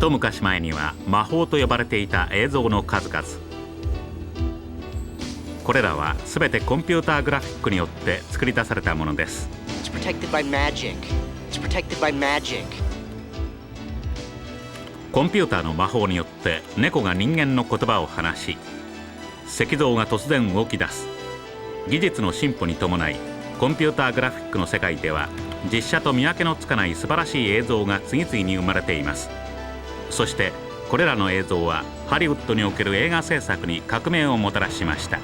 一昔前には魔法と呼ばれていた映像の数々。これらは全てコンピューターグラフィックによって作り出されたものです。コンピューターの魔法によって猫が人間の言葉を話し、石像が突然動き出す。技術の進歩に伴いコンピューターグラフィックの世界では実写と見分けのつかない素晴らしい映像が次々に生まれています。そしてこれらの映像はハリウッドにおける映画制作に革命をもたらしました。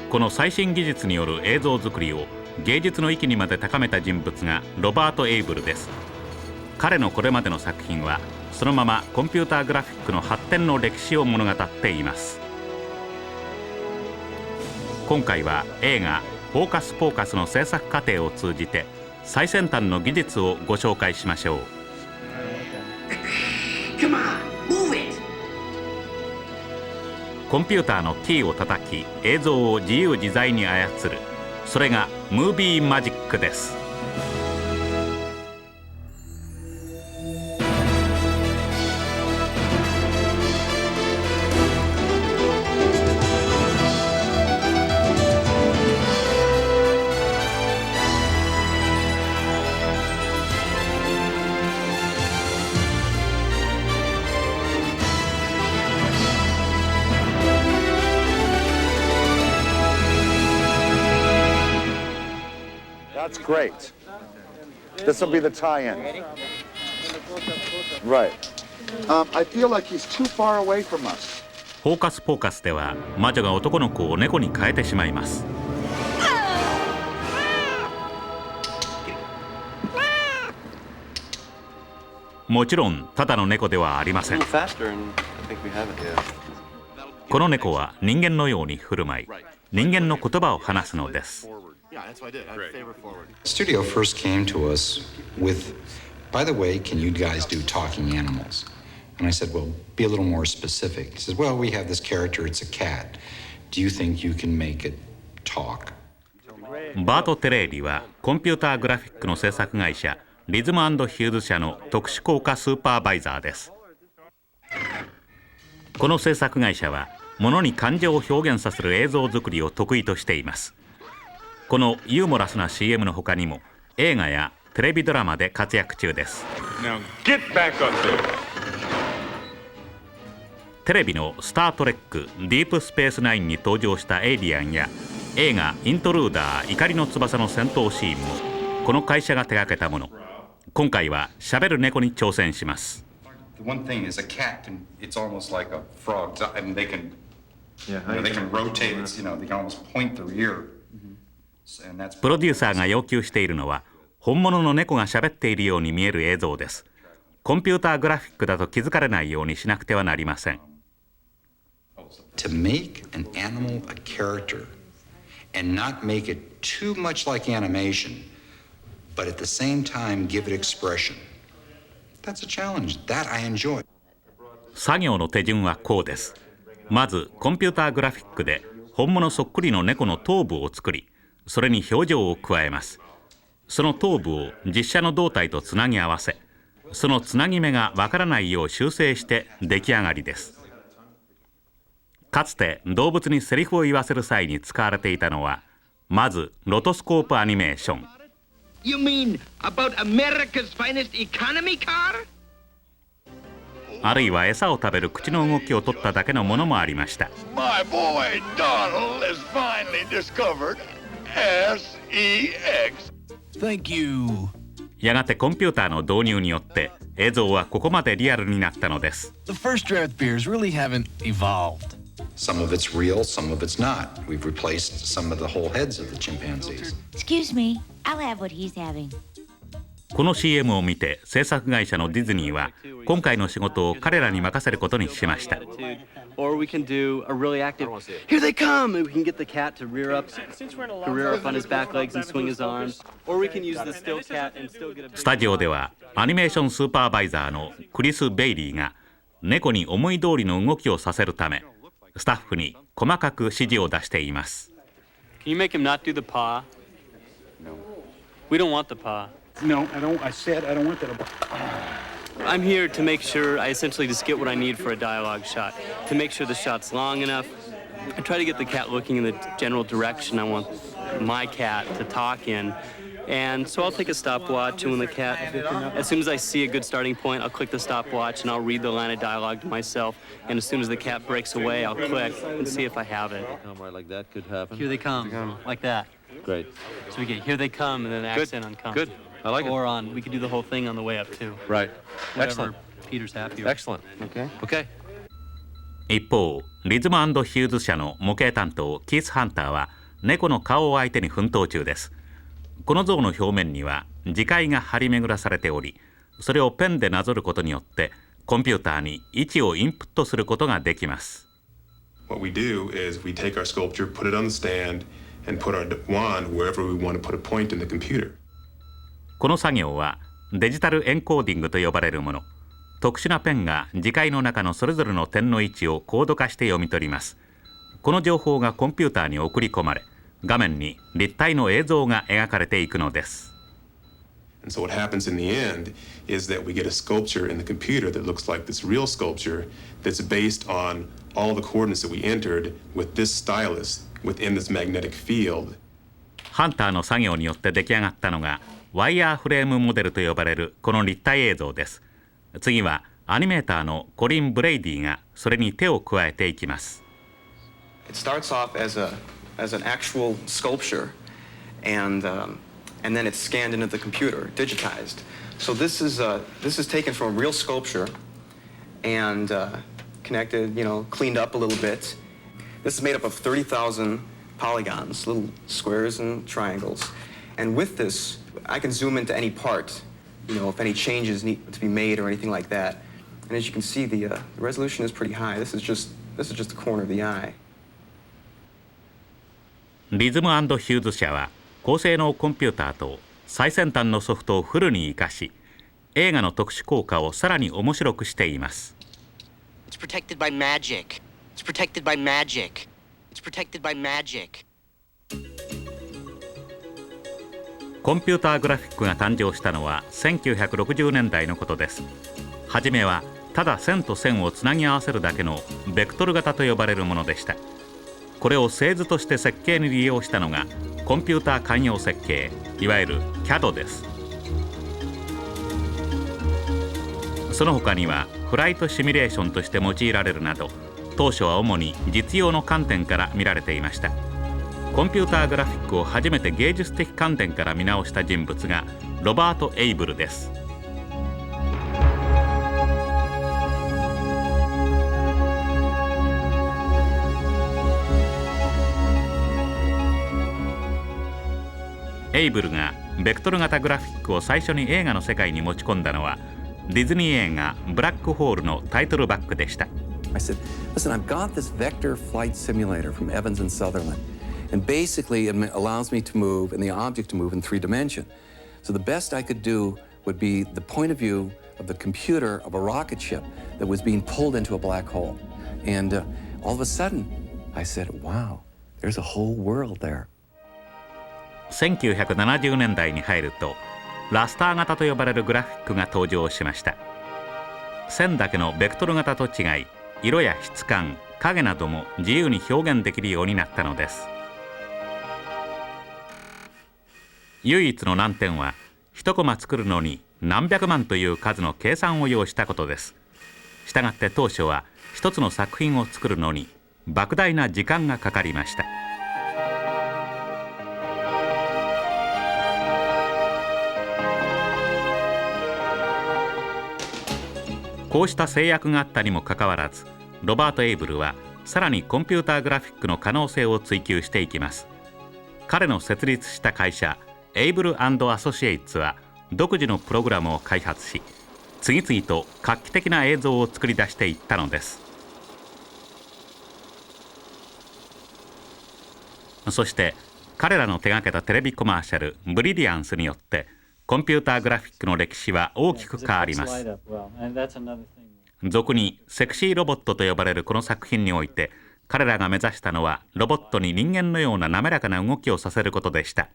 この最新技術による映像作りを芸術の域にまで高めた人物がロバート・エイブルです。彼のこれまでの作品はそのままコンピューターグラフィックの発展の歴史を物語っています。今回は映画「フォーカス・ポーカス」の制作過程を通じて最先端の技術をご紹介しましょう。コンピューターのキーを叩き映像を自由自在に操る、それがムービーマジックです。That's great. This will be the tie-in. Right. I feel like he's too far away from us. フォーカス・ポーカスでは魔女が男の子を猫に変えてしまいます。もちろんただの猫ではありません。この猫は人間のように振る舞い、人間の言葉を話すのです。Studio first came to us with, by the way, can you guys do talking animals? And I said, well, be a little more specific. He says, well, we have this character, it's a cat. Do you think you can make it talk? バート・テレーリはコンピューターグラフィックの制作会社リズム&ヒューズ社の特殊効果スーパーバイザーです。この制作会社は物に感情を表現させる映像作りを得意としています。このユーモラスな CM の他にも映画やテレビドラマで活躍中です。テレビの「スター・トレック・ディープ・スペース・ナイン」に登場したエイリアンや映画「イントルーダー怒りの翼」の戦闘シーンもこの会社が手掛けたもの。今回はしゃべる猫に挑戦します。プロデューサーが要求しているのは本物の猫がしゃべっているように見える映像です。コンピューターグラフィックだと気づかれないようにしなくてはなりません。To make an animal a character and not make it too much like animation, but at the same time give it expression. That's a challenge. That I enjoy. 作業の手順はこうです。まずコンピューターグラフィックで本物そっくりの猫の頭部を作り、それに表情を加えます。その頭部を実写の胴体とつなぎ合わせ、そのつなぎ目がわからないよう修正して出来上がりです。かつて動物にセリフを言わせる際に使われていたのは、まずロトスコープアニメーション。You mean about America's finest economy car? あるいは餌を食べる口の動きを取っただけのものもありました。My boy Donald has finally discovered SEX. Thank you. やがてコンピューターの導入によって映像はここまでリアルになったのです。The first draft beers really haven't evolved. Some of it's real, some of it's not. We've replaced some of the whole heads of the chimpanzees. Excuse me, I'll have what he's having. この CM を見て制作会社のディズニーは今回の仕事を彼らに任せることにしました。Or we can do a really active, here they come, and we can get the cat to rear up on his back legs and swing his arms. Or we can use the still cat and still get a... スタジオではアニメーションスーパーバイザーのクリス・ベイリーが猫に思い通りの動きをさせるためスタッフに細かく指示を出しています。Can you make him not do the paw? No. We don't want the paw. No, I don't. I said I don't want that. I'm here to make sure I essentially just get what I need for a dialogue shot, to make sure the shot's long enough. I try to get the cat looking in the general direction I want my cat to talk in. And so I'll take a stopwatch, and when the cat, as soon as I see a good starting point, I'll click the stopwatch and I'll read the line of dialogue to myself. And as soon as the cat breaks away, I'll click and see if I have it. Right like that could happen. Here they come, like that. Great. So we get here they come and then an accent on come. Good. I like it. Or on, we could do the whole thing on the way up too. Right. Whatever Excellent. Peter's happy with. Excellent. Okay. Okay. 一方、リズム&ヒューズ社の模型担当キース・ハンターは猫の顔を相手に奮闘中です。この像の表面には字解が張り巡らされており、それをペンでなぞることによってコンピューターに位置をインプットすることができます。What we do is we take our sculpture, put it on the stand, and put our wand wherever we want to put a point in the computer. この作業はデジタルエンコーディングと呼ばれるもの。特殊なペンが字解の中のそれぞれの点の位置をコード化して読み取ります。この情報がコンピューターに送り込まれ、画面に立体の映像が描かれていくのです。And so what happens in the end is that we get a sculpture in the computer that looks like this real sculpture that's based on all the coordinates that we entered with this stylus within this magnetic field. ハンターの作業によって出来上がったのがワイヤーフレームモデルと呼ばれるこの立体映像です。次はアニメーターのコリン・ブレイディがそれに手を加えていきます。It starts off as an actual sculpture, and then it's scanned into the computer, digitized. So this is taken from a real sculpture and connected, cleaned up a little bit. This is made up of 30,000 polygons, little squares and triangles. And with this, I can zoom into any part, if any changes need to be made or anything like that. And as you can see, the resolution is pretty high. This is just the corner of the eye. リズム&ヒューズ社は高性能コンピューターと最先端のソフトをフルに生かし、映画の特殊効果をさらに面白くしています。It's protected by magic. It's protected by magic. It's protected by magic. コンピューターグラフィックが誕生したのは1960年代のことです。はじめはただ線と線をつなぎ合わせるだけのベクトル型と呼ばれるものでした。これを製図として設計に利用したのがコンピューター寛容設計、いわゆる CAD です。その他にはフライトシミュレーションとして用いられるなど、当初は主に実用の観点から見られていました。コンピューターグラフィックを初めて芸術的観点から見直した人物がロバート・エイブルです。エイブルがベクトル型グラフィックを最初に映画の世界に持ち込んだのはディズニー映画「ブラックホール」のタイトルバックでした。I said, listen, I've got this vector flight simulator from Evans and Sutherland, and basically it allows me to move and the object to move in 3 dimensions. So the best I could do would be the point of view of the computer of a rocket ship that was being pulled into a black hole. And all of a sudden, I said, wow, there's a whole world there. 1970年代に入るとラスター型と呼ばれるグラフィックが登場しました。線だけのベクトル型と違い、色や質感、影なども自由に表現できるようになったのです。唯一の難点は1コマ作るのに何百万という数の計算を要したことです。したがって当初は一つの作品を作るのに莫大な時間がかかりました。こうした制約があったにもかかわらず、ロバート・エイブルはさらにコンピューターグラフィックの可能性を追求していきます。彼の設立した会社エイブル&アソシエイツは独自のプログラムを開発し、次々と画期的な映像を作り出していったのです。そして彼らの手がけたテレビコマーシャルブリリアンスによってコンピューターグラフィックの歴史は大きく変わります。俗にセクシーロボットと呼ばれるこの作品において、彼らが目指したのはロボットに人間のような滑らかな動きをさせることでした。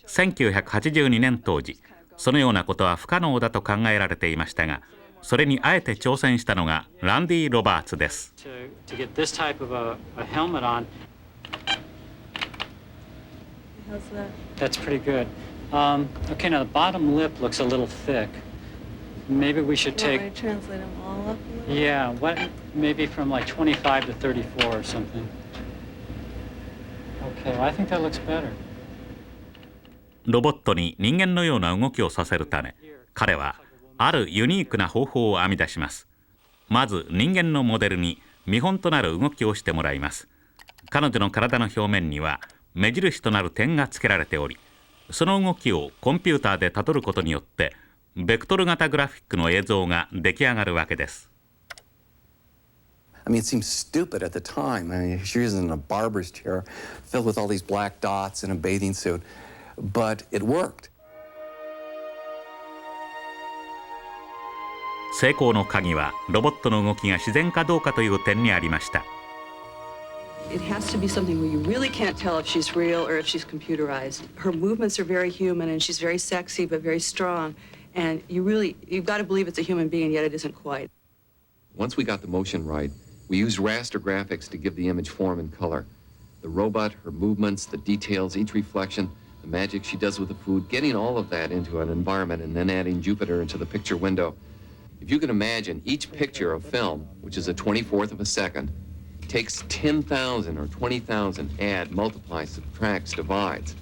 1982年当時、そのようなことは不可能だと考えられていましたが、それにあえて挑戦したのがランディ・ロバーツです。That's pretty good. Okay, now the bottom lip looks a little thick. Maybe we should take. Want me to translate them all up a little? Yeah, what? Maybe from like 25 to 34 or something. Okay, well, I think that looks better. ロボットに人間のような動きをさせるため、彼はあるユニークな方法を編み出します。まず人間のモデルに見本となる動きをしてもらいます。彼女の体の表面には目印となる点がつけられており、その動きをコンピューターでたどることによってベクトル型グラフィックの映像が出来上がるわけです。I mean, it seems stupid at the time. I mean, she was in a barber's chair filled with all these black dots in a bathing suit, but it worked. 成功の鍵はロボットの動きが自然かどうかという点にありました。It has to be something where you really can't tell if she's real or if she's computerized. Her movements are very human and she's very sexy but very strong. And you've got to believe it's a human being, yet it isn't quite. Once we got the motion right, we used raster graphics to give the image form and color. The robot, her movements, the details, each reflection, the magic she does with the food, getting all of that into an environment and then adding Jupiter into the picture window. If you can imagine, each picture of film, which is a 24th of a second, takes 10,000 or 20,000, add, multiplies, subtracts, divides.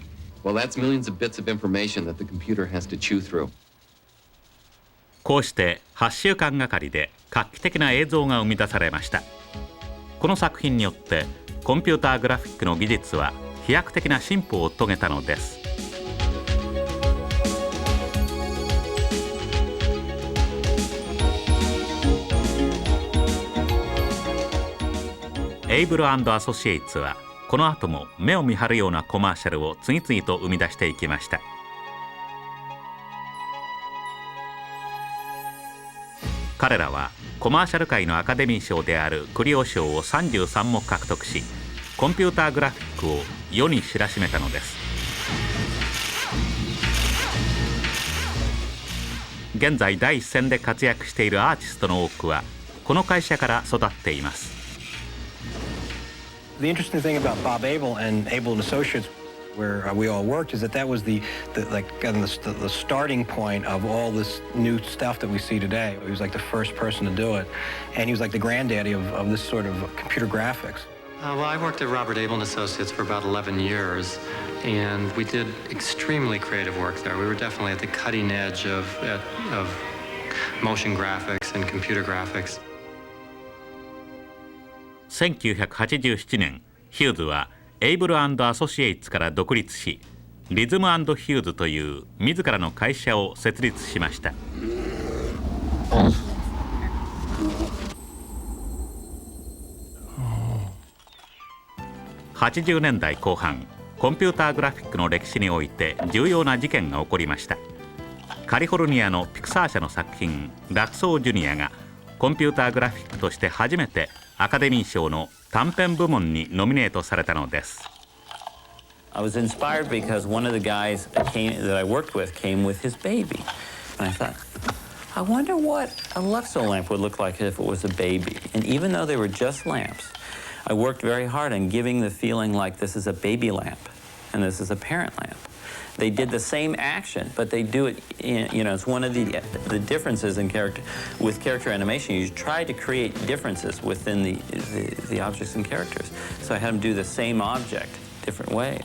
Well, that's millions of bits of information that the computer has to chew through. こうして8週間がかりで画期的な映像が生み出されました。この作品によってコンピューターグラフィックの技術は飛躍的な進歩を遂げたのです。エイブル&アソシエイツはこの後も目を見張るようなコマーシャルを次々と生み出していきました。彼らはコマーシャル界のアカデミー賞であるクリオ賞を33も獲得し、コンピューターグラフィックを世に知らしめたのです。現在第一線で活躍しているアーティストの多くはこの会社から育っています。The interesting thing about Bob Abel and Abel and Associates, where we all worked, is that was the starting point of all this new stuff that we see today. He was like the first person to do it, and he was like the granddaddy of this sort of computer graphics. Well, I worked at Robert Abel and Associates for about 11 years, and we did extremely creative work there. We were definitely at the cutting edge of motion graphics and computer graphics. 1987年、ヒューズはエイブル&アソシエイツから独立し、リズム&ヒューズという自らの会社を設立しました。80年代後半、コンピューターグラフィックの歴史において重要な事件が起こりました。カリフォルニアのピクサー社の作品「ラクソー・ジュニア」がコンピューターグラフィックとして初めてアカデミー賞の短編部門にノミネートされたのです。I was inspired because one of the guys that I worked with came with his baby. And I thought, I wonder what a Luxo lamp would look like if it was a baby. And even though they were just lamps, I worked very hard on giving the feeling like this is a baby lamp and this is a parent lamp. They did the same action, but they do it it's one of the differences in with character animation. You try to create differences within the objects and characters. So I had them do the same object different ways.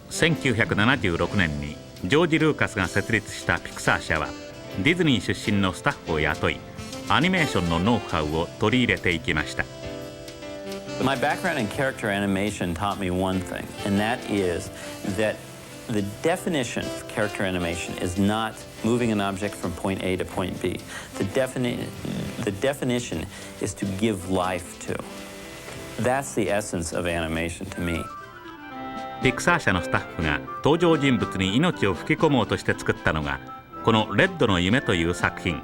1976年にジョージ・ルーカスが設立したピクサー社はディズニー出身のスタッフを雇い、アニメーションのノウハウを取り入れていきました。My background in character animation taught me one thing, and that is that the definition of character animation is not moving an object from point A to point B. The definition is to give life to. That's the essence of animation to me. ピクサー社のスタッフが登場人物に命を吹き込もうとして作ったのがこの「レッドの夢」という作品、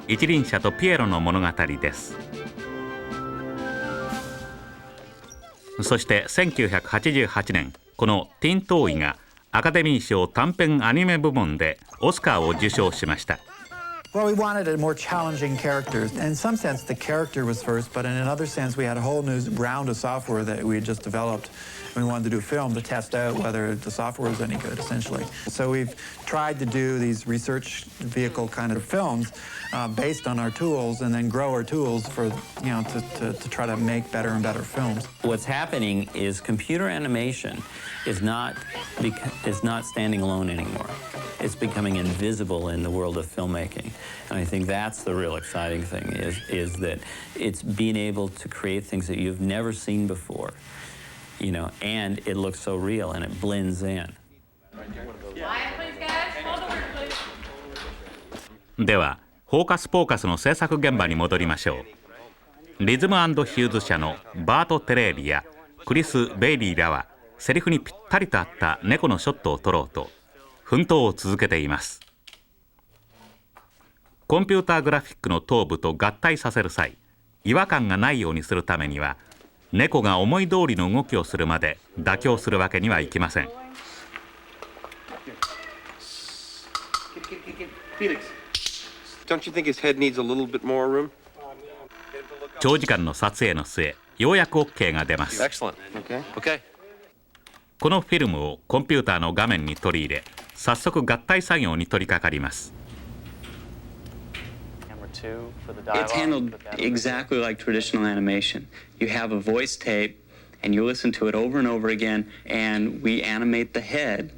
一輪車とピエロの物語です。そして1988年、このティントーイがアカデミー賞短編アニメ部門でオスカーを受賞しました。Well, we wanted a more challenging character. In some sense, the character was first, but in another sense, we had a whole new round of software that we had just developed. We wanted to do film to test out whether the software was any good, essentially. So we've tried to do these research vehicle kind of films based on our tools, and then grow our tools for, to try to make better and better films. What's happening is computer animation is not standing alone anymore. It's becoming invisible in the world of filmmaking. And I think that's the real exciting thing, is that it's being able to create things that you've never seen before, and it looks so real and it blends in. では、フォーカス・ポーカスの制作現場に戻りましょう。リズム&ヒューズ社のバート・テレーリやクリス・ベイリーらはセリフにぴったりと合った猫のショットを撮ろうと奮闘を続けています。コンピューターグラフィックの頭部と合体させる際、違和感がないようにするためには、猫が思い通りの動きをするまで妥協するわけにはいきません。Don't you think his head needs a little bit more room? 長時間の撮影の末、ようやく OK が出ます。Excellent. Okay. このフィルムをコンピューターの画面に取り入れ、早速合体作業に取り掛かります。It's handled exactly like traditional animation. You have a voice tape, and you listen to it over and over again, and we animate the head.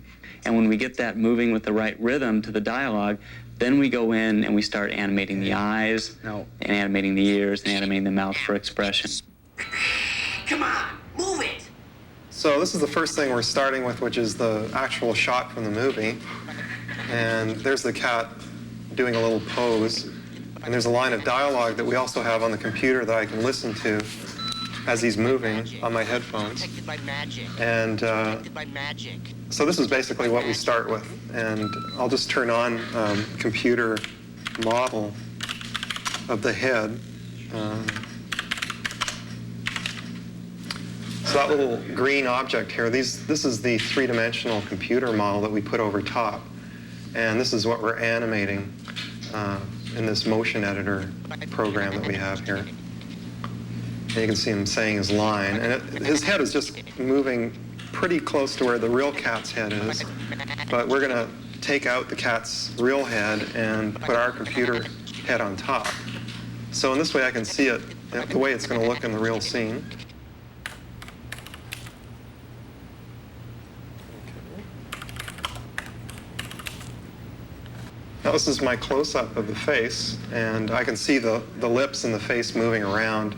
And when we get that moving with the right rhythm to the dialogue, then we go in and we start animating the eyes, and animating the ears, and animating the mouth for expression. Come on, move it! So this is the first thing we're starting with, which is the actual shot from the movie. And there's the cat doing a little pose. And there's a line of dialogue that we also have on the computer that I can listen to as he's moving on my headphones. And so this is basically what we start with. And I'll just turn on computer model of the head. So that little green object here, this is the three-dimensional computer model that we put over top. And this is what we're animating in this motion editor program that we have here. And you can see him saying his line. And his head is just moving pretty close to where the real cat's head is. But we're going to take out the cat's real head and put our computer head on top. So in this way I can see it, the way it's going to look in the real scene. Now this is my close-up of the face, and I can see the lips and the face moving around.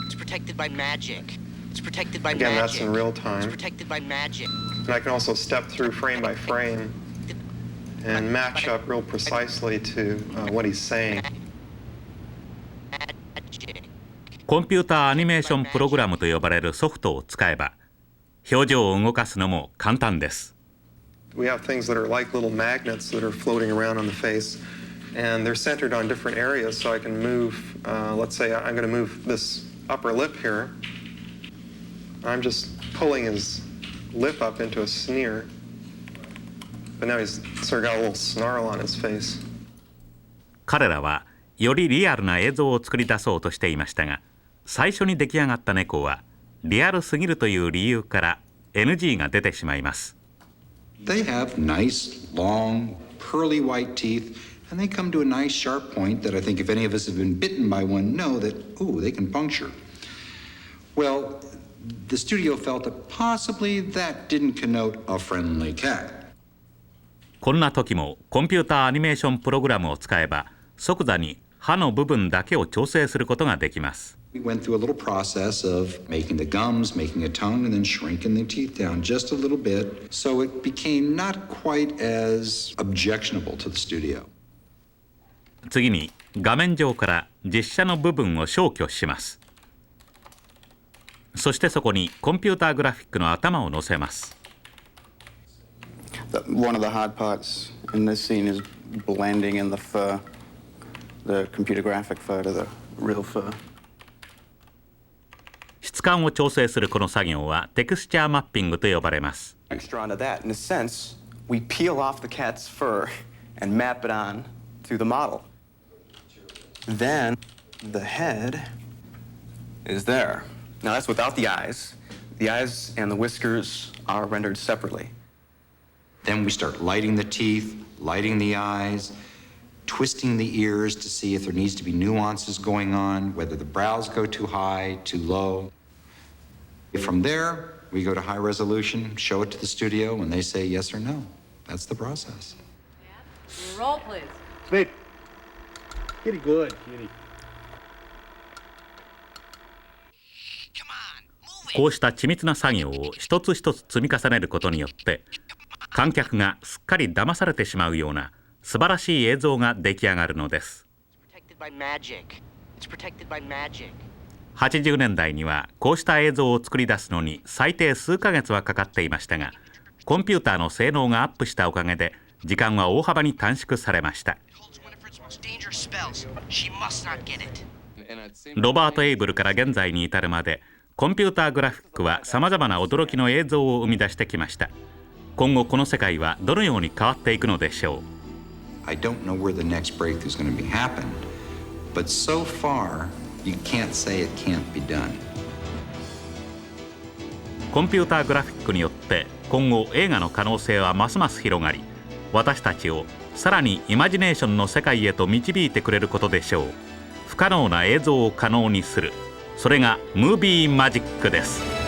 It's protected by magic. It's protected by Again, magic. that's in real time. It's protected by magic. And I can also step through frame by frame and match up real precisely to what he's saying. コンピューターアニメーションプログラムと呼ばれるソフトを使えば、表情を動かすのも簡単です。We have things that are like little magnets that are floating around on the face, and they're centered on different areas, so I can move, let's say I'm going to move this upper lip here. I'm just pulling his lip up into a sneer, but now he's sort of got a little snarl on his face. 彼らはよりリアルな映像を作り出そうとしていましたが、最初に出来上がった猫はリアルすぎるという理由から NG が出てしまいます。They have nice, long, pearly white teeth, and they come to a nice sharp point that I think if any of us have been bitten by one know that, ooh, they can puncture. Well, the studio felt that possibly that didn't connote a friendly cat. こんな時もコンピューターアニメーションプログラムを使えば即座に歯の部分だけを調整することができます。We went through a little process of making the gums, making a tongue, and then shrinking the teeth down just a little bit, so it became not quite as objectionable to the studio. 次に画面上から実写の部分を消去します。そしてそこにコンピューターグラフィックの頭を乗せます。One of the hard parts in this scene is blending in the fur, the computer graphic fur to the real fur. 質感を調整するこの作業はテクスチャーマッピングと呼ばれます。Extra onto that. In a sense, we peel off the cat's fur and map it on to the model. Then the head is there. Now that's without the eyes. The eyes and the whiskers are rendered separately. Then we start lighting the teeth, lighting the eyes, twisting the ears to see if there needs to be nuances going on, whether the brows go too high, too low. From there, we go to high resolution, show it to the studio, and they say yes or no. That's the process. Roll, please. Sweet. Kitty good, kitty. こうした緻密な作業を一つ一つ積み重ねることによって観客がすっかり騙されてしまうような素晴らしい映像が出来上がるのです。80年代にはこうした映像を作り出すのに最低数ヶ月はかかっていましたが、コンピューターの性能がアップしたおかげで時間は大幅に短縮されました。ロバート・エイブルから現在に至るまでコンピューターグラフィックはさまざまな驚きの映像を生み出してきました。今後この世界はどのように変わっていくのでしょう。I don't know where the next breakthrough is going to be happen, but so far you can't say it can't be done. コンピューターグラフィックによって今後映画の可能性はますます広がり、私たちをさらにイマジネーションの世界へと導いてくれることでしょう。不可能な映像を可能にする、それがムービーマジックです。